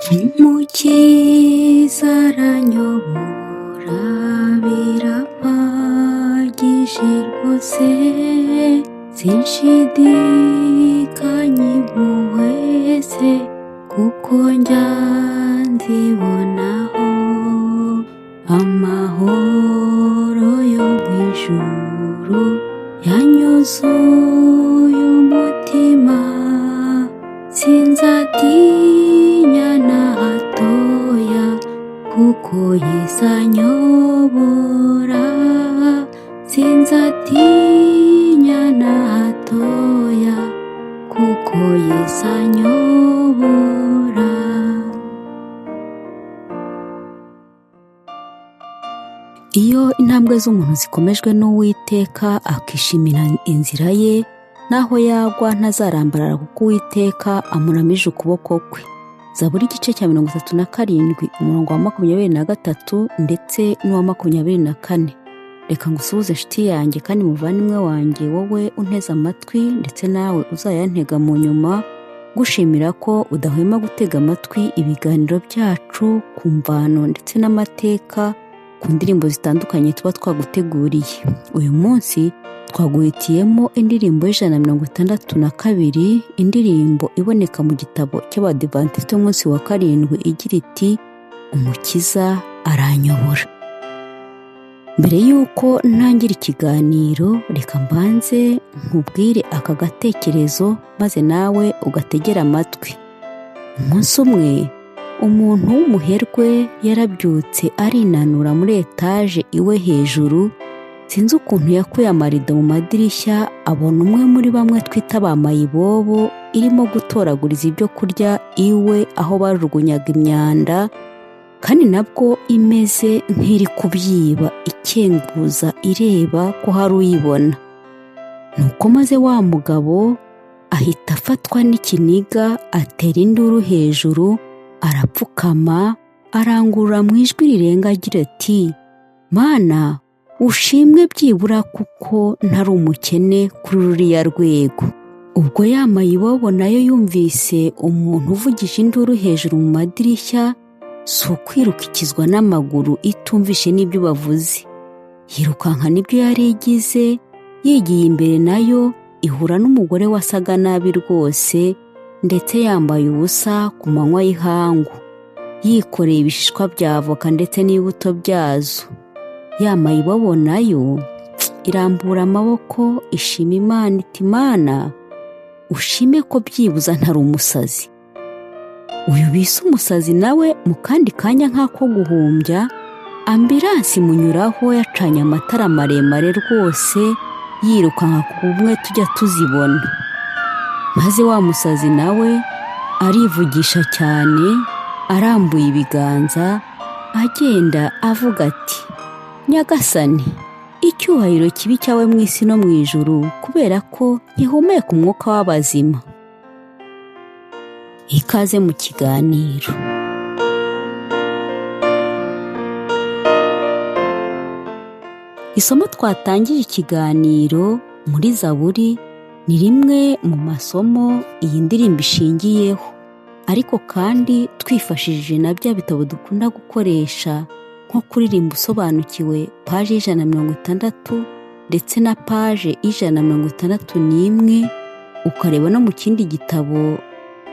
Umukiza aranyobora birahagije rwose, sinshidikanya impuhwe ze, kuko njya nzibonaho amahoro yo mu ijuru yanyuzuye umutima, sinzatinya na hatoya, kuko Yesu anyobora, sinzatinya na hatoya, kuko Yesu anyobora. Iyo intambwe z'umuntu zikomejwe n'Uwiteka akishimira inzira ye, naho yagwa ntazarambarara, kuko Uwiteka amuramije ukuboko kwe. Zaburi igice cya 37 umurongo wa 23 ndetse n'uwa 24. Reka ngusuhuze nshuti yanjye kandi muvandimwe wanjye, wowe unteze amatwi ndetse nawe uzayantega mu nyuma, gushimira ko udahwema gutega amatwi ibiganiro byacu ku mvano ndetse n'amateka ku ndirimbo zitandukanye tuba twaguteguriye. Uyu munsi twaguhitiyemo indirimbo y'162, indirimbo iboneka mu gitabo cy'Abadivantisite umunsi wa 7 igira iti umukiza aranyobora. Mbere y'uko ntangira ikiganiro, reka mbanze nkubwire aka gatekerezo maze nawe ugategera amatwi. Umunsi umwe umuntu w'umuherwe yarabyutse arinanura muri etaje iwe hejuru. Sinzi ukuntu yakuye amarido mu madirishya, abona umwe muri bamwe twita ba mayibobo irimo gutoraguriza ibyo kurya iwe aho bajugunyaga imyanda, kandi nabwo imeze nk'iri kubyiba, ikenguza ireba ko hari uyibona. Nuko maze wa mugabo ahita afatwa n'ikiniga, atera induru hejuru, arapfukama, arangurura mu ijwi rirenga agira ati, Mana ushimwe byibura kuko ntari umukene kuri ruriya rwego. Ubwo ya mayibobo nayo yumvise umuntu uvugije induru hejuru mu madirishya, si ukwirukikizwa n'amaguru itumvishe n'ibyo bavuze. Yirukanka n'ibyo yari igize, yigiye imbere nayo ihura n'umugore wasaga nabi rwose, ndetse yambaye ubusa ku manywa y'ihangu, yikoreye ibishishwa bya avoka ndetse n'ibuto byazo. Ya mayibobo nayo irambura amaboko ishima Imana iti, Mana ushime ko byibuza ntari umusazi. Uyu bise umusazi nawe mu kandi kanya nk'ako guhumbya, ambiransi imunyuraho yacanye amatara maremare rwose, yirukanka ku bumwe tujya tuzibona. Maze wa musazi nawe arivugisha cyane, arambuye ibiganza, agenda avuga ati, Nyagasani, icyubahiro kibi cyawe mu isi no mu ijuru, kubera ko nkihumeka umwuka w'abazima. Ikaze mu kiganiro. Isomo twatangije ikiganiro muri Zaburi ni rimwe mu masomo iyi ndirimbo ishingiyeho, ariko kandi twifashishije na bya bitabo dukunda gukoresha nko kuririmba usobanukiwe paje 160 ndetse na paje 161, ukareba no mu kindi gitabo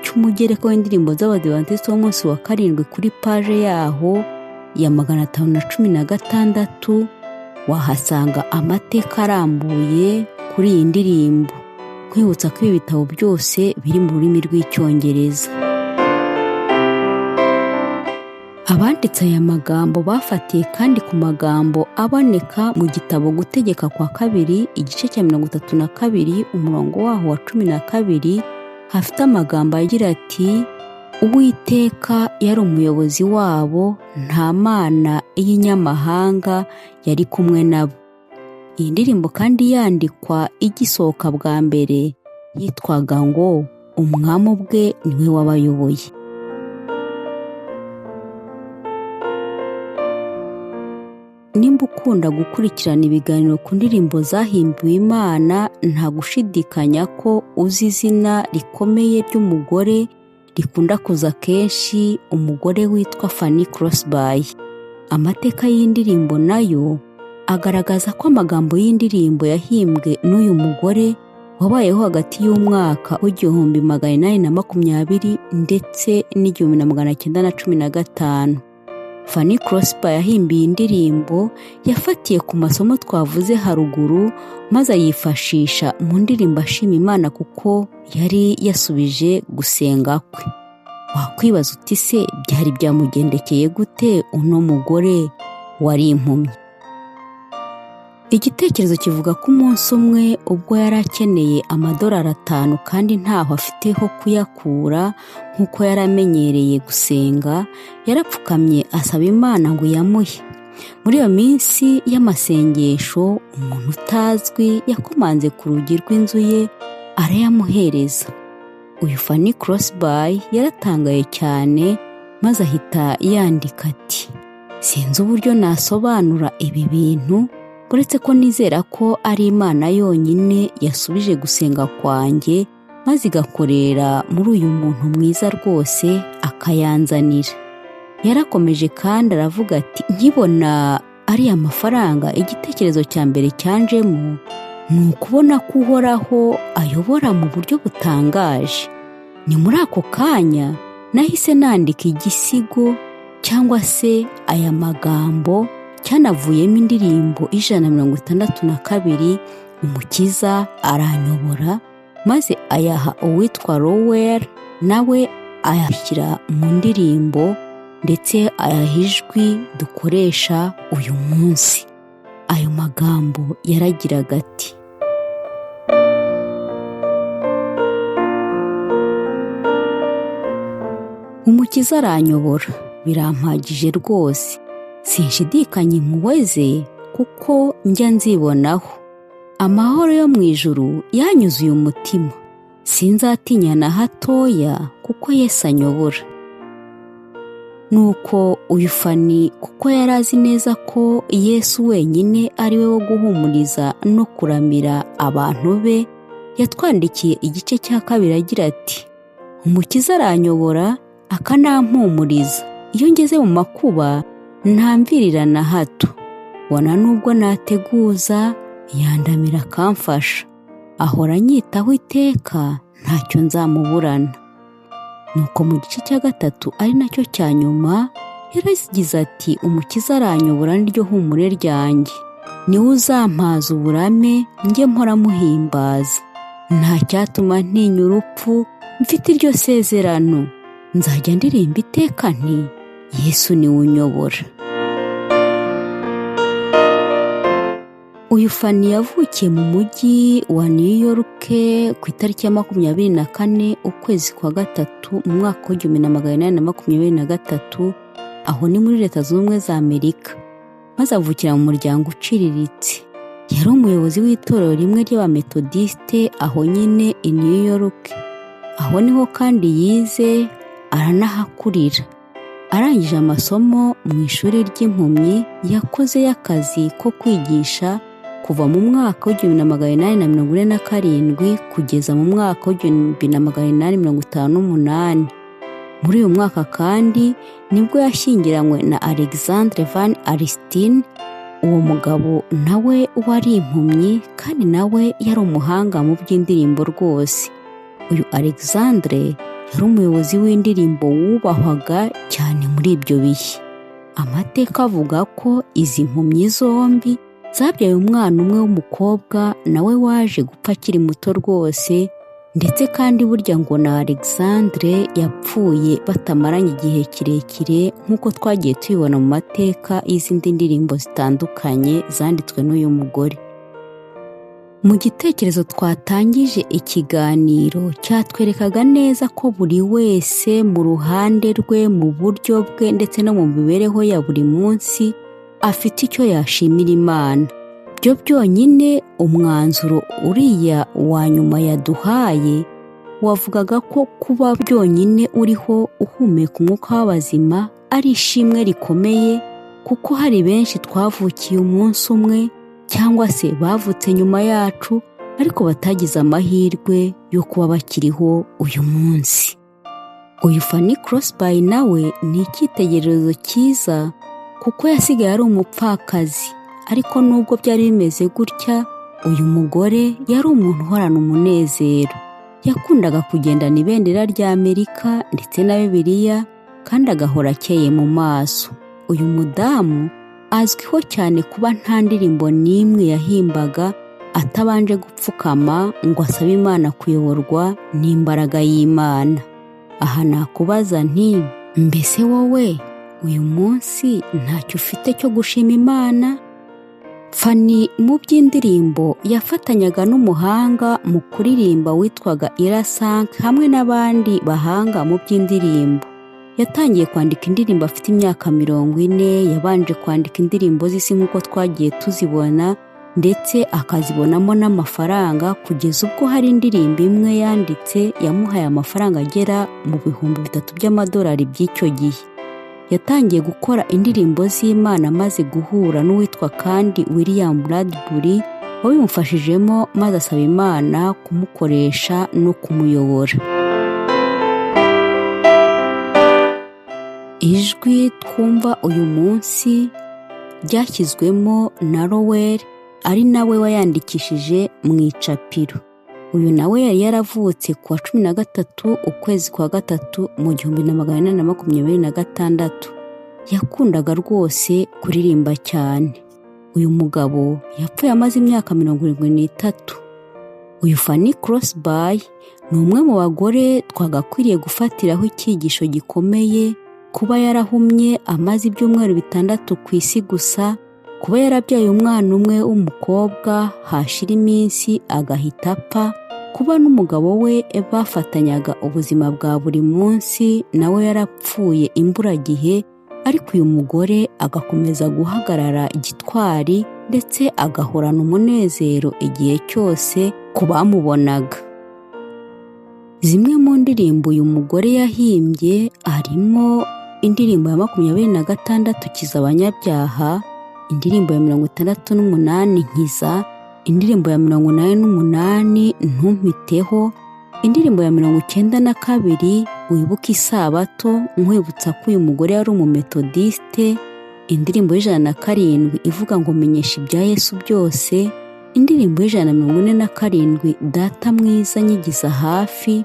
cy'umugereko w'indirimbo z'Abadivantisite w'umunsi wa 7 kuri paje yaho ya 516, wahasanga amateka arambuye kuri iyi ndirimbo. Kwibutsa ko ibi bitabo byose biri mu rurimi rw'Icyongereza. Abanditse aya magambo bafatiye kandi ku magambo aboneka mu gitabo Gutegeka kwa 2 igice cya 32 umurongo waho wa 12, hafite amagambo agira ati, Uwiteka yari umuyobozi wabo, nta mana y'inyamahanga yari kumwe nabo. Iyi ndirimbo kandi yandikwa igisohoka bwa mbere yitwaga ngo umwami ubwe niwe wabayoboye. Nimba ukunda gukurikirana ibiganiro ku ndirimbo zahimbiwe Imana, nta gushidikanya ko uzi izina rikomeye ry'umugore rikunda kuza kenshi umugore witwa Fanny Crosby. Amateka y'indirimbo nayo agaragaza ko amagambo y'indirimbo yahimbwe n'uyu mugore wabayeho hagati y'umwaka w'1820 ndetse n'1915. Fanny Crosby yahimbiye indirimbo yafatiye ku masomo twavuze haruguru, maze ayifashisha mu ndirimbo ashima Imana kuko yari yasubije gusenga kwe. Wakwibaza uti se byari byamugendekeye gute uno mugore wari impumyi? Igitekerezo kivuga ko umunsi umwe ubwo yari akeneye $5 kandi ntaho afite ho kuyakura nk'uko yari amenyereye gusenga, yarapfukamye asaba Imana ngo yamuhe. Muri iyo minsi y'amasengesho, umuntu utazwi yakomanze ku rugi rw'inzu ye arayamuhereza. Uyu Fanny Crosby yaratangaye cyane, maze ahita yandika ati, sinzi uburyo nasobanura ibi bintu, uretse ko nizera ko ari Imana yonyine yasubije gusenga kwanjye, maze igakorera muri uyu muntu mwiza rwose akayanzanira. Yarakomeje kandi aravuga ati, nkibona ari amafaranga, igitekerezo cya mbere cyanjemo ni ukubona ko Uhoraho ayobora mu buryo butangaje. Ni muri ako kanya nahise nandika igisigo cyangwa se aya magambo, cyanavuyemo indirimbo 162, Umukiza aranyobora, maze ayaha uwitwa Lowell, nawe ayashyira mu ndirimbo ndetse ayaha ijwi dukoresha uyu munsi. Ayo magambo yaragiraga ati, Umukiza aranyobora, birampagije rwose, sinshidikanya impuhwe ze kuko njya nzibonaho. Amahoro yo mu ijuru yanyuzuye umutima, sinzatinya na hatoya kuko Yesu anyobora. Nuko uyu Fanny, kuko yari azi neza ko Yesu wenyine ari we wo guhumuriza no kuramira abantu be, yatwandikiye igice cya 2 agira ati, Umukiza aranyobora akanampumuriza. Iyo ngeze mu makuba ntamvirira na hato, bona nubwo nateguza yandamira akamfasha, ahora anyitaho iteka, ntacyo nzamuburana. Nuko mu gice cya 3 ari nacyo cya nyuma, yaragize ati, Umukiza aranyobora niryo humure ryanjye, niwe uzampaza uburame njye mpora muhimbaza. Nta cyatuma ntinya urupfu, mfite iryo sezerano, nzajya ndirimba iteka nti, Yesu niwe unyobora. Uyu Fanny yavukiye mu mujyi wa New York ku itariki ya 24 ukwezi kwa 3 mu mwaka wa 1823, aho ni muri Leta Zunze Ubumwe za Amerika, maze avukira mu muryango uciriritse. Yari umuyobozi w'itorero rimwe ry'Abametodiste aho nyine i New York. Aho niho kandi yize aranahakurira. Arangije amasomo mu ishuri ry'impumyi, yakoze y'akazi ko kwigisha kuva mu mwaka wa 1847 kugeza mu mwaka wa 1858. Muri uyu mwaka kandi nibwo yashyingiranywe na Alexandre Van Alstyne. Uwo mugabo nawe wari impumyi kandi nawe yari umuhanga mu by'indirimbo rwose. Uyu Alexandre yari umuyobozi w'indirimbo wubahwaga cyane muri ibyo bihe. Amateka avuga ko izi mpumyi zombi zabyaye umwana umwe w'umukobwa, nawe waje gupfa akiri muto rwose, ndetse kandi burya ngo na Alexandre yapfuye batamaranye igihe kirekire, nk'uko twagiye tubibona mu mateka y'izindi ndirimbo zitandukanye zanditswe n'uyu mugore. Mu gitekerezo twatangije ikiganiro cyatwerekaga neza ko buri wese mu ruhande rwe, mu buryo bwe ndetse no mu mibereho ya buri munsi afite icyo yashimira Imana. Byo byonyine umwanzuro uriya wa nyuma yaduhaye wavugaga ko kuba byonyine uriho uhumeka umwuka w'abazima ari ishimwe rikomeye, kuko hari benshi twavukiye umunsi umwe cyangwa se bavutse nyuma yacu ariko batagize amahirwe yo kuba bakiriho uyu munsi. Uyu Fanny Crosby nawe ni icyitegererezo cyiza kuko yasigaye ari umupfakazi, ariko nubwo byari bimeze gutya, uyu mugore yari umuntu uhorana umunezero. Yakundaga kugendana ibendera rya Amerika ndetse na Bibiliya, kandi agahora akeye mu maso. Uyu mudamu azwiho cyane kuba nta ndirimbo n'imwe yahimbaga atabanje gupfukama ngo asabe Imana kuyoborwa n'imbaraga y'Imana. Aha nakubaza nti, mbese wowe uyu munsi ntacyo ufite cyo gushima Imana? Fanny mu by'indirimbo yafatanyaga n'umuhanga mu kuririmba witwaga Ira Sank hamwe n'abandi bahanga mu by'indirimbo. Yatangiye kwandika indirimbo afite imyaka 40, yabanje kwandika indirimbo z'isi nk'uko twagiye tuzibona, ndetse akazibonamo n'amafaranga kugeza ubwo hari indirimbo imwe yanditse yamuhaye amafaranga agera mu $3,000 by'amadolari by'icyo gihe. Yatangiye gukora indirimbo z'Imana maze guhura n'uwitwa kandi William Bradbury wabimufashijemo, maze asaba Imana kumukoresha no kumuyobora. Ijwi twumva uyu munsi ryashyizwemo na Lowell, ari nawe wayandikishije mu icapiro. Uyu nawe yari yaravutse ku wa 13 ukwezi kwa gatatu mu 1826. Yakundaga rwose kuririmba cyane. Uyu mugabo yapfuye amaze imyaka 73. Uyu Fanny Crosby ni umwe mu bagore twagakwiriye gufatiraho icyigisho gikomeye, kuba yarahumye amaze ibyumweru 6 ku isi gusa, kuba yarabyaye umwana umwe w'umukobwa hashira iminsi agahita apfa, kuba n'umugabo we bafatanyaga ubuzima bwa buri munsi nawe yarapfuye imburagihe, ariko uyu mugore agakomeza guhagarara gitwari ndetse agahorana umunezero igihe cyose ku bamubonaga. Zimwe mu ndirimbo uyu mugore yahimbye harimo indirimbo ya 26 Kiza abanyabyaha, indirimbo ya 68 Nkiza, indirimbo ya 88 Ntumpiteho, indirimbo ya 92 Wibuka Isabato nkwibutsa ko uyu mugore yari umumetodiste, indirimbo y'107 ivuga ngo menyesha ibya Yesu byose, indirimbo y'147 Data mwiza nyigiza hafi,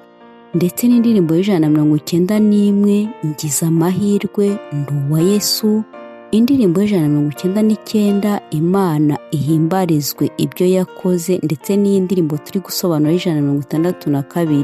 ndetse n'indirimbo y'191 Ngiza amahirwe ndi uwa Yesu, indirimbo y'199 Imana ihimbarizwe ibyo yakoze, ndetse n'indirimbo turi gusobanura y'162.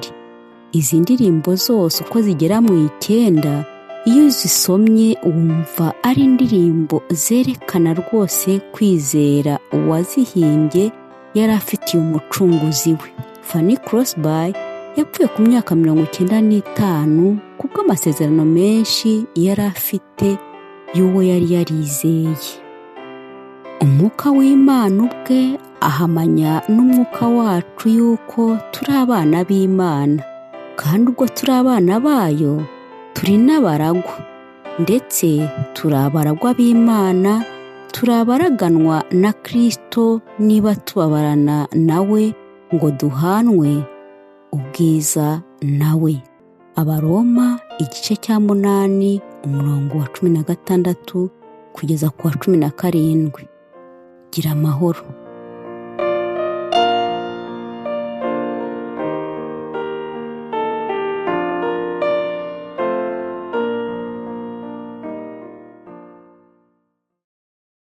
Izi ndirimbo zose uko zigera mu 9, iyo zisomye wumva ari indirimbo zerekana rwose kwizera uwazihimbye yari afitiye umucunguzi we. Fanny Crosby yapfuye ku myaka 95 kubw'amasezerano menshi yari afite y'uwo yari yarizeye. Umwuka w'Imana ubwe ahamanya n'umwuka wacu yuko turi abana b'Imana, kandi ubwo turi abana bayo turi n'abaragwa, ndetse turi abaragwa b'Imana, turi abaraganwa na Kristo niba tubabarana nawe ngo duhanwe ubwiza nawe. Abaroma igice cya 8 umurongo wa 16 kugeza ku wa 17. Gira amahoro.